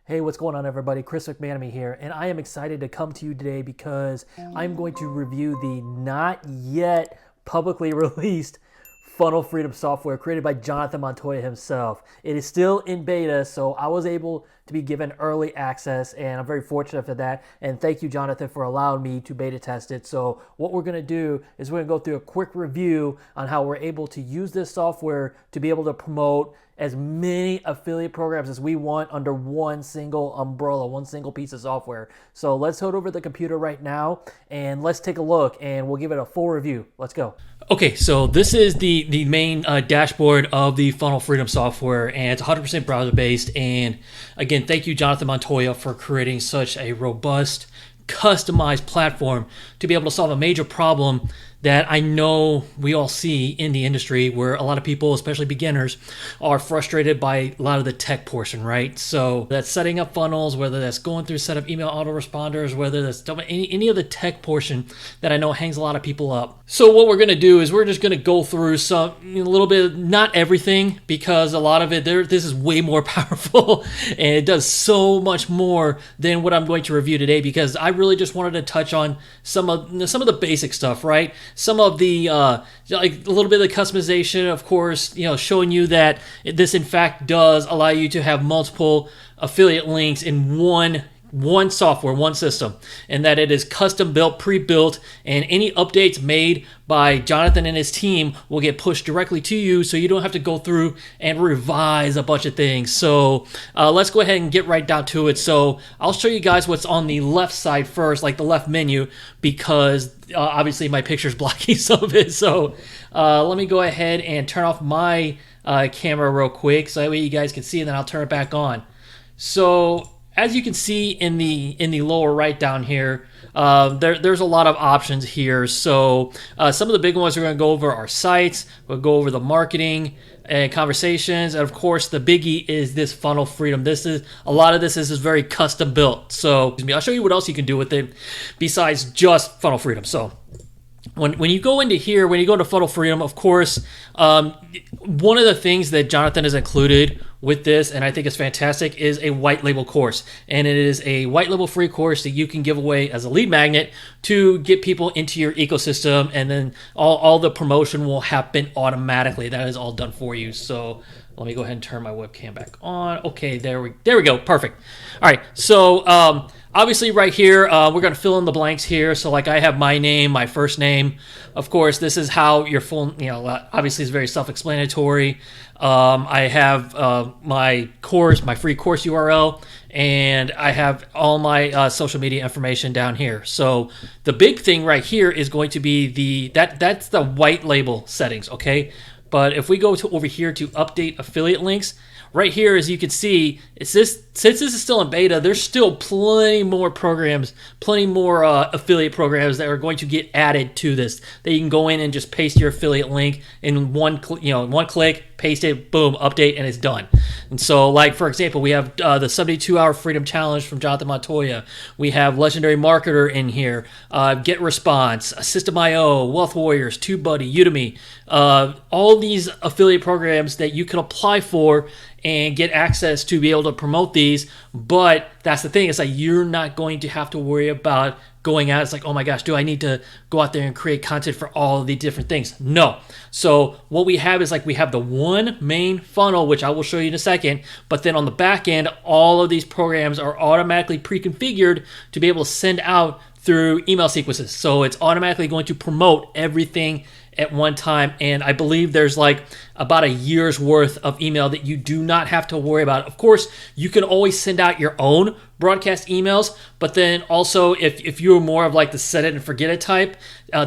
Hey, what's going on, everybody? Chris McManamy here, and I am excited to come to you today because I'm going to review the not yet publicly released funnel freedom software created by Jonathan Montoya himself. It is still in beta, so I was able to be given early access, and I'm very fortunate for that. And thank you, Jonathan, for allowing me to beta test it. So what we're going to do is we're going to go through a quick review on how we're able to use this software to be able to promote as many affiliate programs as we want under one single umbrella, one single piece of software. So let's head over to the computer right now and let's take a look, and we'll give it a full review. Let's go. Okay, so this is the main dashboard of the Funnel Freedom software, and it's 100% browser-based. And again, thank you, Jonathan Montoya, for creating such a robust, customized platform to be able to solve a major problem that I know we all see in the industry, where a lot of people, especially beginners, are frustrated by a lot of the tech portion, right? So that's setting up funnels, whether that's going through set up email autoresponders, whether that's any of the tech portion that I know hangs a lot of people up. So what we're going to do is we're just going to go through a little bit, not everything, because a lot of it, this is way more powerful and it does so much more than what I'm going to review today, because I really just wanted to touch on some of the basic stuff, right? Some of the like a little bit of the customization, of course, showing you that this in fact does allow you to have multiple affiliate links in one software, one system, and that it is custom built, pre-built, and any updates made by Jonathan and his team will get pushed directly to you, so you don't have to go through and revise a bunch of things. So let's go ahead and get right down to it. So I'll show you guys what's on the left side first, like the left menu, because obviously my picture's blocking some of it. So let me go ahead and turn off my camera real quick, so that way you guys can see, and then I'll turn it back on. So as you can see in the lower right down here, there's a lot of options here. So some of the big ones we're going to go over are sites. We'll go over the marketing and conversations, and of course the biggie is this funnel freedom. A lot of this is very custom built. So I'll show you what else you can do with it besides just funnel freedom. So when you go into here, when you go into Funnel Freedom, of course, one of the things that Jonathan has included with this, and I think is fantastic, is a white label course. And it is a white label free course that you can give away as a lead magnet to get people into your ecosystem, and then all the promotion will happen automatically. That is all done for you. So let me go ahead and turn my webcam back on. Okay, there we go. Perfect. All right, so obviously right here, we're going to fill in the blanks here. So like I have my name, my first name. Of course, this is how your full, obviously it's very self-explanatory. I have my course, my free course URL, and I have all my social media information down here. So the big thing right here is going to be that's the white label settings, okay? But if we go to over here to update affiliate links, right here, as you can see, since this is still in beta, there's still plenty more programs, plenty more affiliate programs that are going to get added to this. That you can go in and just paste your affiliate link in one click, paste it, boom, update, and it's done. And so, like for example, we have the 72-hour Freedom Challenge from Jonathan Montoya. We have Legendary Marketer in here, Get Response, System.io, Wealth Warriors, TubeBuddy, Udemy. All these affiliate programs that you can apply for and get access to be able to promote these. But that's the thing, it's like you're not going to have to worry about going out. It's like, oh my gosh, do I need to go out there and create content for all of the different things? No. So what we have is like we have the one main funnel, which I will show you in a second, but then on the back end, all of these programs are automatically pre-configured to be able to send out through email sequences. So it's automatically going to promote everything at one time, and I believe there's like about a year's worth of email that you do not have to worry about. Of course, you can always send out your own broadcast emails, but then also if you're more of like the set it and forget it type,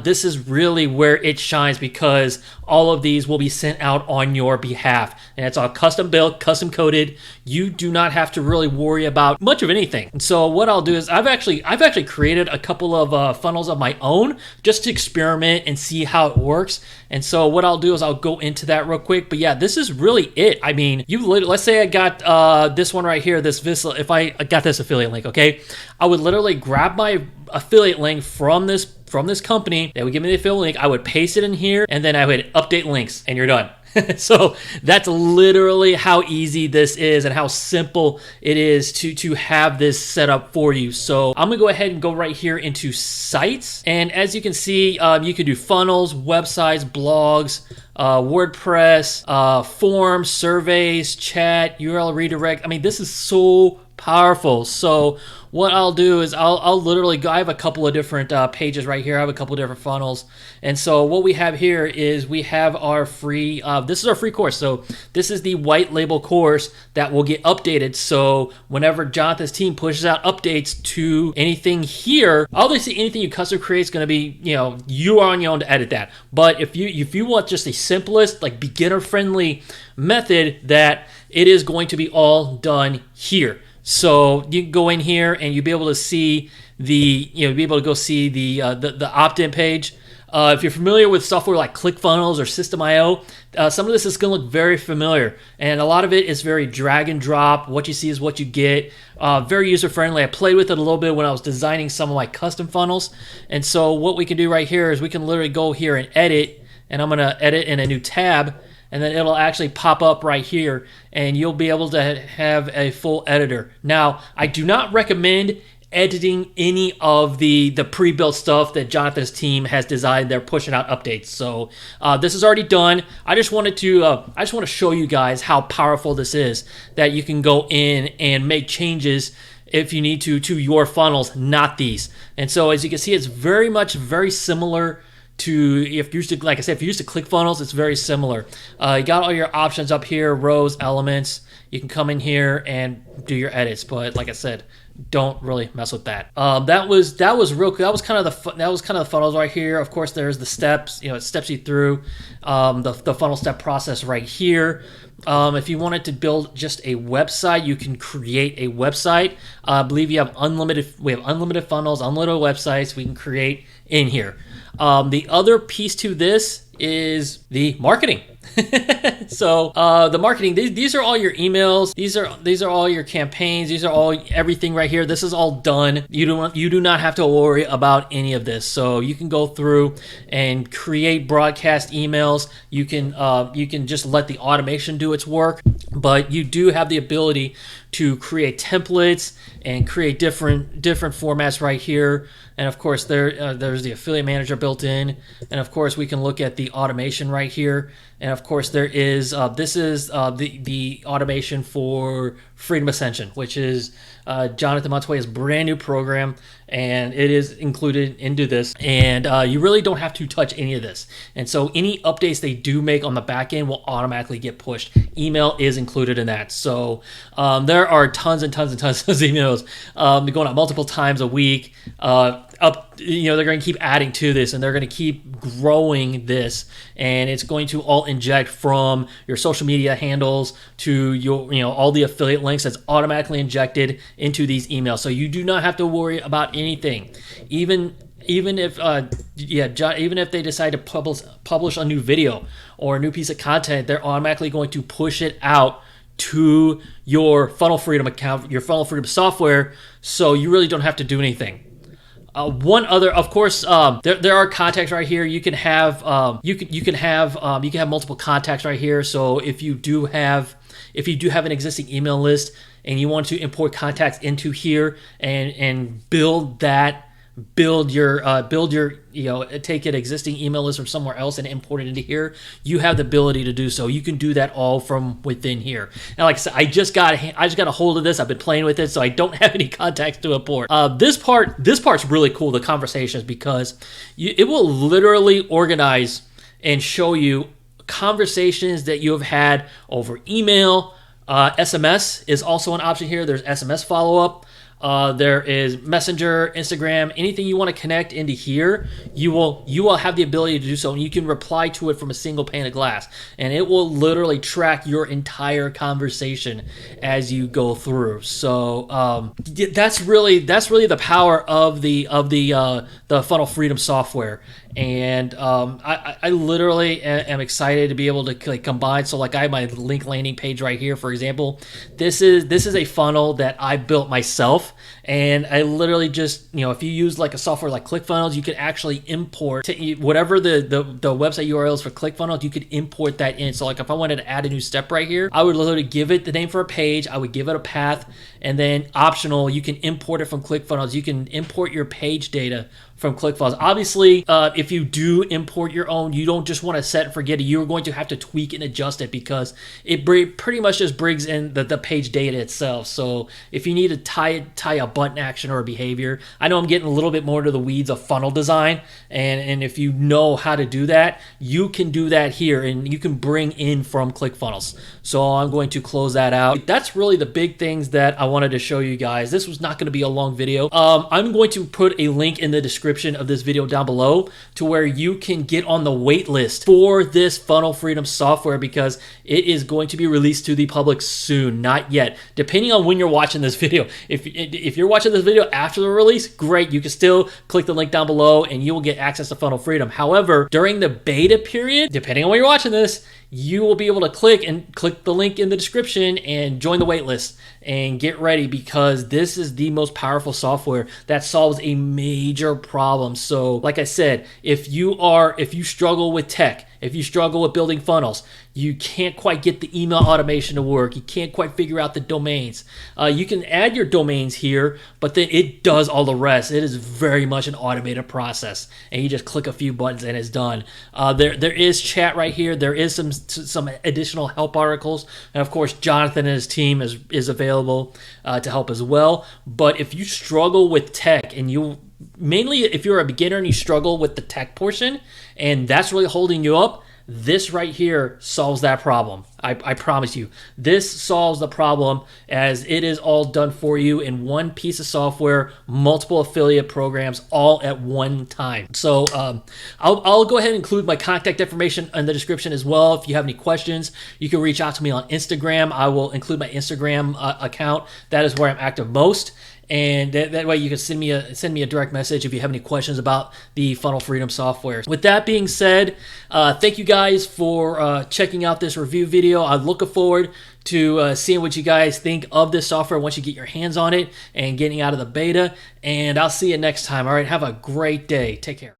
this is really where it shines, because all of these will be sent out on your behalf, and it's all custom built, custom coded. You do not have to really worry about much of anything. And so what I'll do is I've actually created a couple of funnels of my own just to experiment and see how it works. And so what I'll do is I'll go into that real quick. But yeah, this is really it. I mean, let's say I got this one right here, this Visla. If I got this affiliate link, okay, I would literally grab my affiliate link from this company. They would give me the affiliate link. I would paste it in here, and then I would update links, and you're done. So that's literally how easy this is and how simple it is to have this set up for you. So I'm gonna go ahead and go right here into sites. And as you can see, you can do funnels, websites, blogs, WordPress, forms, surveys, chat, URL redirect. I mean, this is so powerful. So what I'll do is I'll literally go. I have a couple of different pages right here. I have a couple of different funnels. And so what we have here is we have our free, this is our free course. So this is the white label course that will get updated. So whenever Jonathan's team pushes out updates to anything here, obviously anything you custom create is going to be, you are on your own to edit that. But if you want just a simplest, like beginner friendly method, that it is going to be all done here. So you can go in here and you'll be able to see the opt-in page. If you're familiar with software like ClickFunnels or System.io, some of this is going to look very familiar, and a lot of it is very drag and drop. What you see is what you get. Very user friendly. I played with it a little bit when I was designing some of my custom funnels, and so what we can do right here is we can literally go here and edit, and I'm going to edit in a new tab. And then it'll actually pop up right here, and you'll be able to have a full editor. Now, I do not recommend editing any of the pre-built stuff that Jonathan's team has designed. They're pushing out updates. So this is already done. I just want to show you guys how powerful this is, that you can go in and make changes if you need to your funnels, not these. And so as you can see, it's very similar to, if you used to, like I said, if you used to ClickFunnels, it's very similar. You got all your options up here, rows, elements. You can come in here and do your edits, but like I said, don't really mess with that. That was real cool. That was kind of the funnels right here. Of course, there's the steps. It steps you through the funnel step process right here. If you wanted to build just a website, you can create a website. I believe we have unlimited funnels, unlimited websites we can create in here. The other piece to this is the marketing. So the marketing, these are all your emails. These are all your campaigns. These are all everything right here. This is all done. You do not have to worry about any of this. So you can go through and create broadcast emails. You can just let the automation do its work, but you do have the ability to create templates and create different formats right here. And of course, there's the affiliate manager built in. And of course, we can look at the automation right here. And of course, there is this is the automation for Freedom Ascension, which is Jonathan Montoya's brand new program, and it is included into this. And you really don't have to touch any of this. And so any updates they do make on the back end will automatically get pushed. Email is included in that. So there are tons and tons and tons of emails going out multiple times a week. They're going to keep adding to this, and they're going to keep growing this, and it's going to all inject from your social media handles to your, all the affiliate links that's automatically injected into these emails. So you do not have to worry about anything. Even if they decide to publish a new video or a new piece of content, they're automatically going to push it out to your Funnel Freedom account, your Funnel Freedom software. So you really don't have to do anything. One other, of course, there are contacts right here. You can have multiple contacts right here. So if you do have an existing email list and you want to import contacts into here and build your take an existing email list from somewhere else and import it into here, you have the ability to do so. You can do that all from within here. And like I said, I just got a hold of this. I've been playing with it, so I don't have any contacts to import. This part's really cool, the conversations, because it will literally organize and show you conversations that you have had over email. SMS is also an option here. There's SMS follow-up. There is Messenger, Instagram, anything you want to connect into here, you will have the ability to do so, and you can reply to it from a single pane of glass, and it will literally track your entire conversation as you go through. So that's really the power of the Funnel Freedom software. And I literally am excited to be able to combine. So like I have my link landing page right here, for example. This is a funnel that I built myself. myself, and I literally just, if you use like a software like ClickFunnels, you could actually import whatever the website URL is for ClickFunnels, you could import that in. So like if I wanted to add a new step right here, I would literally give it the name for a page, I would give it a path, and then optional, you can import it from ClickFunnels. You can import your page data from ClickFunnels. Obviously, if you do import your own, you don't just want to set and forget it. You're going to have to tweak and adjust it because it pretty much just brings in the page data itself. So if you need to tie a button action or a behavior, I know I'm getting a little bit more to the weeds of funnel design, and if you know how to do that, you can do that here, and you can bring in from ClickFunnels. So I'm going to close that out. That's really the big things that I wanted to show you guys. This was not going to be a long video. I'm going to put a link in the description of this video down below to where you can get on the wait list for this Funnel Freedom software, because it is going to be released to the public soon. Not yet, depending on when you're watching this video. If you're watching this video after the release, great, you can still click the link down below and you will get access to Funnel Freedom. However, during the beta period, depending on when you're watching this, you will be able to click the link in the description and join the waitlist and get ready, because this is the most powerful software that solves a major problem. So like I said, if you struggle with tech, if you struggle with building funnels, you can't quite get the email automation to work, you can't quite figure out the domains, you can add your domains here, but then it does all the rest. It is very much an automated process, and you just click a few buttons and it's done. There is chat right here. There is some additional help articles, and of course Jonathan and his team is available to help as well. But if you struggle with tech, and mainly if you're a beginner and you struggle with the tech portion and that's really holding you up, this right here solves that problem. I promise you, this solves the problem, as it is all done for you in one piece of software, multiple affiliate programs all at one time. So I'll go ahead and include my contact information in the description as well. If you have any questions, you can reach out to me on Instagram. I will include my Instagram account. That is where I'm active most. And that way you can send me a direct message if you have any questions about the Funnel Freedom software. With that being said, thank you guys for checking out this review video. I'm looking forward to seeing what you guys think of this software once you get your hands on it and getting out of the beta. And I'll see you next time. All right, have a great day. Take care.